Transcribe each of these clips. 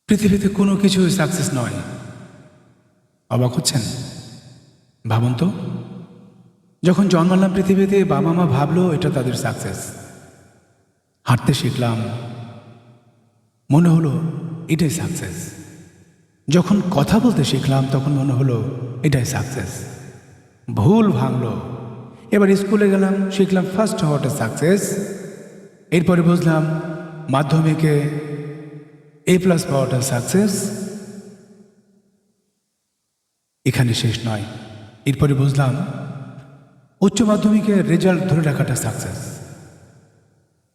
পৃথিবীতে কোনো কিছুই সাকসেস নয়। অবাক হচ্ছেন? ভাবুন তো, যখন জন্মালাম পৃথিবীতে, বাবা মা ভাবলো এটা তাদের সাকসেস। হাঁটতে শিখলাম, মনে হলো এটাই সাকসেস। যখন কথা বলতে শিখলাম তখন মনে হলো এটাই সাকসেস। ভুল ভাঙলো, এবার স্কুলে গেলাম, শিখলাম ফার্স্ট হওয়াটা সাকসেস। এরপরে বুঝলাম মাধ্যমিকে A+ পাওয়াটা সাকসেস। এখানে শেষ নয়, এরপরে বুঝলাম উচ্চ মাধ্যমিকের রেজাল্ট ধরে রাখাটা সাকসেস।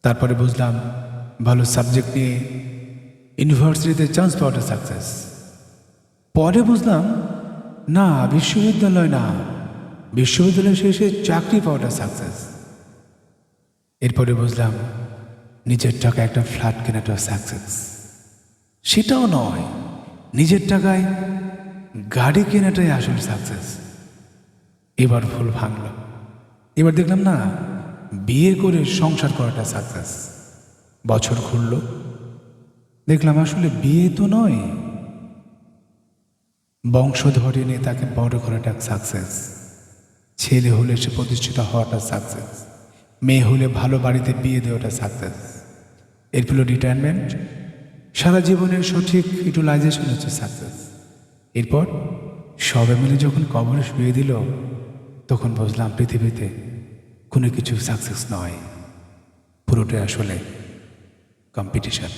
তারপরে বুঝলাম ভালো সাবজেক্ট নিয়ে ইউনিভার্সিটিতে চান্স পাওয়াটা সাকসেস। পরে বুঝলাম না, বিশ্ববিদ্যালয় না, বিশ্ববিদ্যালয় শেষে চাকরি পাওয়াটা সাকসেস। এরপরে বুঝলাম নিজের টাকায় একটা ফ্ল্যাট কেনাটা সাকসেস। সেটাও নয়, নিজের টাকায় গাড়ি কেনাটাই আসল সাকসেস। এবার ভুল ভাঙল, এবার দেখলাম না, বিয়ে করে সংসার করাটা সাকসেস। বছর ঘুরল, দেখলাম আসলে বিয়ে তো নয়, বংশধর এনে তাকে বড় করাটা সাকসেস। ছেলে হলে সে প্রতিষ্ঠিত হওয়াটা সাকসেস, মেয়ে হলে ভালো বাড়িতে বিয়ে দেওয়াটা সাকসেস। এরপর রিটায়ারমেন্ট, সারা জীবনের সঠিক ইউটিলাইজেশন হচ্ছে সাকসেস। এরপর সবাই মিলে যখন কবরে শুয়ে দিল, তখন বুঝলাম পৃথিবীতে কোনো কিছু সাকসেস নয়, পুরোটাই আসলে কম্পিটিশন।